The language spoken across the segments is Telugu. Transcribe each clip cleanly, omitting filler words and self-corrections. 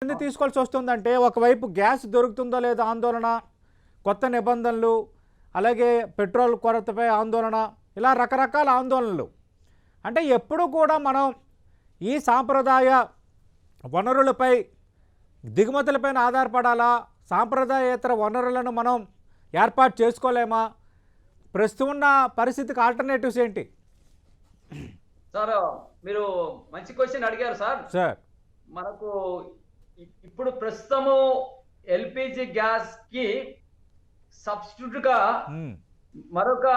ఎందుకు తీసుకోవాల్సి వస్తుందంటే ఒకవైపు గ్యాస్ దొరుకుతుందో లేదో ఆందోళన, కొత్త నిబంధనలు, అలాగే పెట్రోల్ కొరతపై ఆందోళన, ఇలా రకరకాల ఆందోళనలు. అంటే ఎప్పుడు కూడా మనం ఈ సాంప్రదాయ వనరులపై దిగుమతులపైన ఆధారపడాలా, సాంప్రదాయేతర వనరులను మనం ఏర్పాటు చేసుకోలేమా? ప్రస్తుతం ఉన్న పరిస్థితికి ఆల్టర్నేటివ్స్ ఏంటి? సార్ మీరు మంచి క్వశ్చన్ అడిగారు సార్. సార్ మనకు ఇప్పుడు ప్రస్తుతము ఎల్పిజి గ్యాస్ కి సబ్స్టిట్యూట్ గా మరొక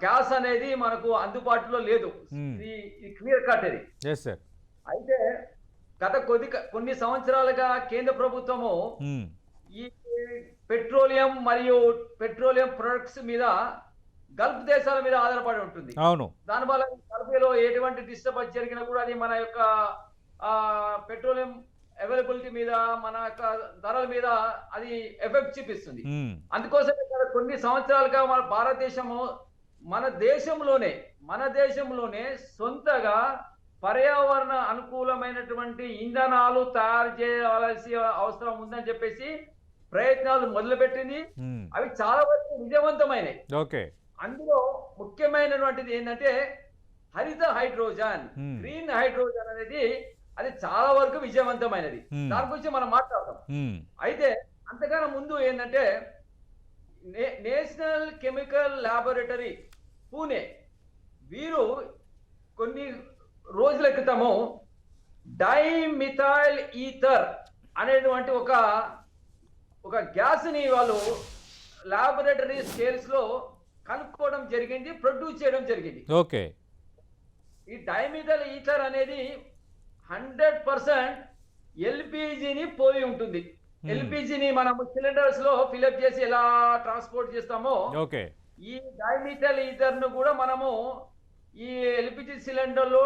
గ్యాస్ అనేది మనకు అందుబాటులో లేదు. ఇది క్లియర్ కట్ ఇది. Yes sir. అయితే గత కొన్ని సంవత్సరాలుగా కేంద్ర ప్రభుత్వము ఈ పెట్రోలియం మరియు పెట్రోలియం ప్రొడక్ట్స్ మీద గల్ఫ్ దేశాల మీద ఆధారపడి ఉంటుంది. అవును. దానివల్ల గల్ఫ్లో ఎటువంటి డిస్టర్బెన్స్ జరిగినా కూడా అది మన యొక్క పెట్రోలియం అవైలబిలిటీ మీద, మన యొక్క ధరల మీద అది ఎఫెక్ట్ చూపిస్తుంది. అందుకోసమే కొన్ని సంవత్సరాలుగా మన భారతదేశము మన దేశంలోనే సొంతగా పర్యావరణ అనుకూలమైనటువంటి ఇంధనాలు తయారు చేయాల్సిన అవసరం ఉందని చెప్పేసి ప్రయత్నాలు మొదలుపెట్టింది. అవి చాలా వరకు విజయవంతమైనవి. ఓకే. అందులో ముఖ్యమైనటువంటిది ఏంటంటే హరిత హైడ్రోజన్, గ్రీన్ హైడ్రోజన్ అనేది అది చాలా వరకు విజయవంతమైనది. దాని గురించి మనం మాట్లాడతాం. అయితే అంతకన్నా ముందు ఏంటంటే నేషనల్ కెమికల్ ల్యాబొరేటరీ పూణే వీరు కొన్ని రోజుల క్రితము డైమిథైల్ ఈథర్ అనేటువంటి ఒక గ్యాస్ ని వాళ్ళు ల్యాబొరేటరీ స్కేల్స్ లో కనుక్కోవడం జరిగింది, ప్రొడ్యూస్ చేయడం జరిగింది. ఓకే. ఈ డైమిథైల్ ఈథర్ అనేది 100% ఎల్పిజిని పోలి ఉంటుంది. ఎల్పిజిని మనము సిలిండర్స్ లో ఫిల్అప్ చేసి ఎలా ట్రాన్స్పోర్ట్ చేస్తామో, ఈ డైమిథైల్ ఈథర్ ను కూడా మనము ఈ ఎల్పిజి సిలిండర్ లో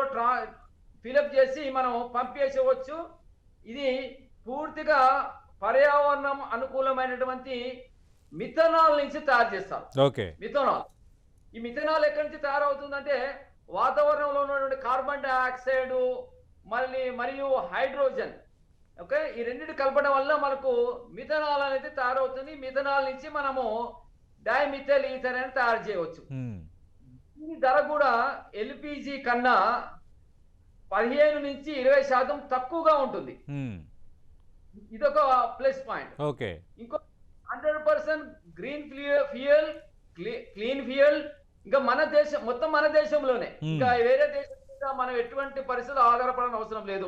ఫిల్అప్ చేసి మనం పంపేసేవచ్చు. ఇది పూర్తిగా పర్యావరణం అనుకూలమైనటువంటి మిథనాల్ నుంచి తయారు చేస్తారు. మిథనాల్, ఈ మిథనాల్ ఎక్కడి నుంచి తయారవుతుందంటే వాతావరణంలో ఉన్నటువంటి కార్బన్ డైఆక్సైడ్ మరియు హైడ్రోజన్, ఓకే, ఈ రెండింటి కలపడం వల్ల మనకు మిథనాల్ అనేది తయారవుతుంది. మిథనాల్ నుంచి మనము డైమిథైల్ ఈథర్ అని తయారు చేయవచ్చు. ఈ ధర కూడా ఎల్పిజి కన్నా 15 నుంచి 20% తక్కువగా ఉంటుంది. ఇదొక ప్లస్ పాయింట్. ఇంకో 100% గ్రీన్ ఫ్యూయల్, క్లీన్ ఫ్యూయల్. ఇంకా మొత్తం మన దేశంలోనే, ఇంకా వేరే దేశం మీద మనం ఎటువంటి పరిస్థితులు ఆధారపడని అవసరం లేదు.